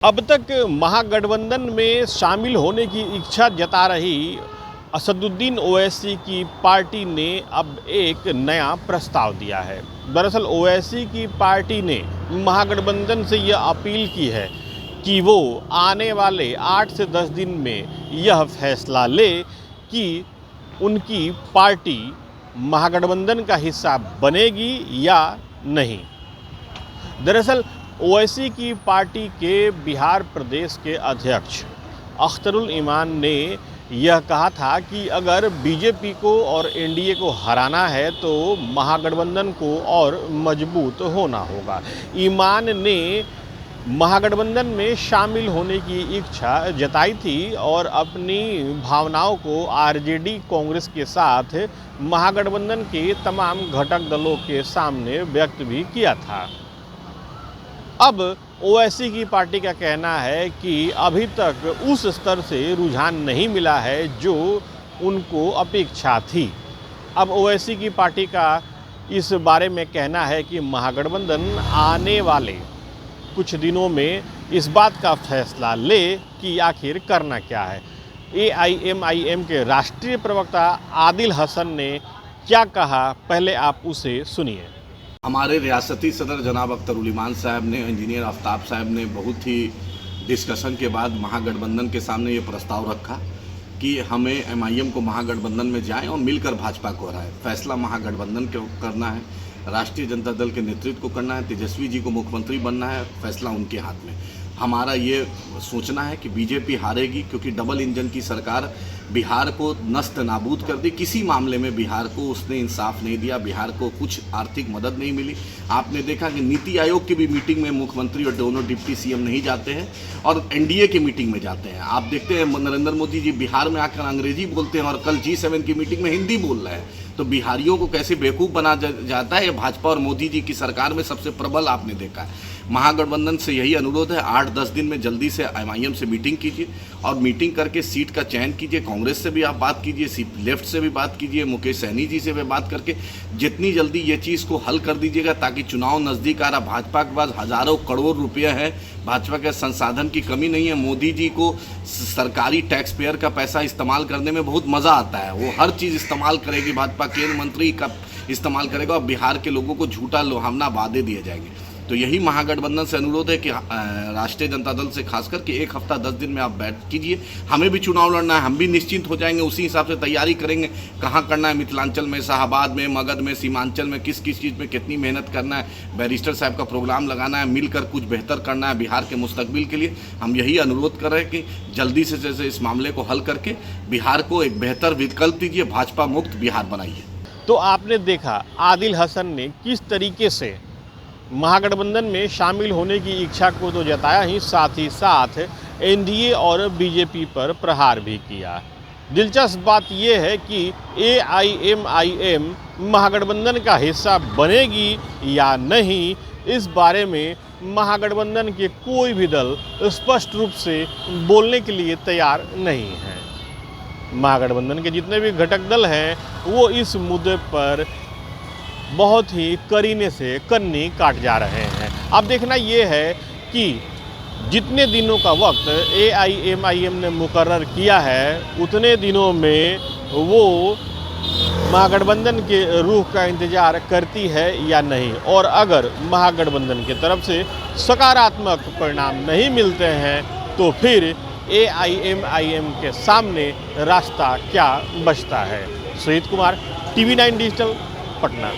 अब तक महागठबंधन में शामिल होने की इच्छा जता रही असदुद्दीन ओवैसी की पार्टी ने अब एक नया प्रस्ताव दिया है। दरअसल ओवैसी की पार्टी ने महागठबंधन से यह अपील की है कि वो आने वाले 8 से 10 दिन में यह फैसला ले कि उनकी पार्टी महागठबंधन का हिस्सा बनेगी या नहीं। दरअसल ओवैसी की पार्टी के बिहार प्रदेश के अध्यक्ष अख्तरुल ईमान ने यह कहा था कि अगर बीजेपी को और एनडीए को हराना है तो महागठबंधन को और मजबूत होना होगा। ईमान ने महागठबंधन में शामिल होने की इच्छा जताई थी और अपनी भावनाओं को आरजेडी कांग्रेस के साथ महागठबंधन के तमाम घटक दलों के सामने व्यक्त भी किया था। अब ओवैसी की पार्टी का कहना है कि अभी तक उस स्तर से रुझान नहीं मिला है जो उनको अपेक्षा थी। अब ओवैसी की पार्टी का इस बारे में कहना है कि महागठबंधन आने वाले कुछ दिनों में इस बात का फैसला ले कि आखिर करना क्या है। एआईएमआईएम के राष्ट्रीय प्रवक्ता आदिल हसन ने क्या कहा, पहले आप उसे सुनिए। हमारे रियासती सदर जनाब अख्तरुल ईमान साहब ने, इंजीनियर आफ्ताब साहब ने बहुत ही डिस्कशन के बाद महागठबंधन के सामने ये प्रस्ताव रखा कि हमें एमआईएम को महागठबंधन में जाएं और मिलकर भाजपा को हराएं। फैसला महागठबंधन को करना है, राष्ट्रीय जनता दल के नेतृत्व को करना है, तेजस्वी जी को मुख्यमंत्री बनना है, फैसला उनके हाथ में। हमारा ये सोचना है कि बीजेपी हारेगी क्योंकि डबल इंजन की सरकार बिहार को नस्त नाबूद कर दी। किसी मामले में बिहार को उसने इंसाफ नहीं दिया, बिहार को कुछ आर्थिक मदद नहीं मिली। आपने देखा कि नीति आयोग की भी मीटिंग में मुख्यमंत्री और दोनों डिप्टी सीएम नहीं जाते हैं और एनडीए की मीटिंग में जाते हैं। आप देखते हैं नरेंद्र मोदी जी बिहार में आकर अंग्रेजी बोलते हैं और कल G7 की मीटिंग में हिंदी बोल रहे हैं। तो बिहारियों को कैसे बेवकूफ़ बना जाता है, ये भाजपा और मोदी जी की सरकार में सबसे प्रबल आपने देखा है। महागठबंधन से यही अनुरोध है, 8-10 दिन में जल्दी से एमआईएम से मीटिंग कीजिए और मीटिंग करके सीट का चयन कीजिए। कांग्रेस से भी आप बात कीजिए, लेफ्ट से भी बात कीजिए, मुकेश सहनी जी से भी बात करके जितनी जल्दी ये चीज़ को हल कर दीजिएगा ताकि चुनाव नज़दीक आ रहा। भाजपा के पास हज़ारों करोड़ रुपये हैं, भाजपा के संसाधन की कमी नहीं है। मोदी जी को सरकारी टैक्स पेयर का पैसा इस्तेमाल करने में बहुत मज़ा आता है, वो हर चीज़ इस्तेमाल करेगी। भाजपा केंद्र मंत्री का इस्तेमाल करेगा और बिहार के लोगों को झूठा लुभावना वादे दिए जाएंगे। तो यही महागठबंधन से अनुरोध है कि राष्ट्रीय जनता दल से खासकर कि 1 हफ्ता 10 दिन में आप बैठ कीजिए। हमें भी चुनाव लड़ना है, हम भी निश्चिंत हो जाएंगे, उसी हिसाब से तैयारी करेंगे। कहाँ करना है, मिथिलांचल में, शाहाबाद में, मगध में, सीमांचल में, किस किस चीज़ में कितनी मेहनत करना है, बैरिस्टर साहब का प्रोग्राम लगाना है, मिलकर कुछ बेहतर करना है बिहार के मुस्तकबिल के लिए। हम यही अनुरोध कर रहे हैं कि जल्दी से जैसे इस मामले को हल करके बिहार को एक बेहतर विकल्प दीजिए, भाजपा मुक्त बिहार बनाइए। तो आपने देखा आदिल हसन ने किस तरीके से महागठबंधन में शामिल होने की इच्छा को तो जताया ही साथ एनडीए और बीजेपी पर प्रहार भी किया। दिलचस्प बात यह है कि एआईएमआईएम महागठबंधन का हिस्सा बनेगी या नहीं, इस बारे में महागठबंधन के कोई भी दल स्पष्ट रूप से बोलने के लिए तैयार नहीं है। महागठबंधन के जितने भी घटक दल हैं वो इस मुद्दे पर बहुत ही करीने से कन्नी काट जा रहे हैं। अब देखना ये है कि जितने दिनों का वक्त एआईएमआईएम ने मुकर्रर किया है उतने दिनों में वो महागठबंधन के रुख का इंतज़ार करती है या नहीं, और अगर महागठबंधन की तरफ से सकारात्मक परिणाम नहीं मिलते हैं तो फिर एआईएमआईएम के सामने रास्ता क्या बचता है। Sujeet Kumar, TV9 digital, Patna.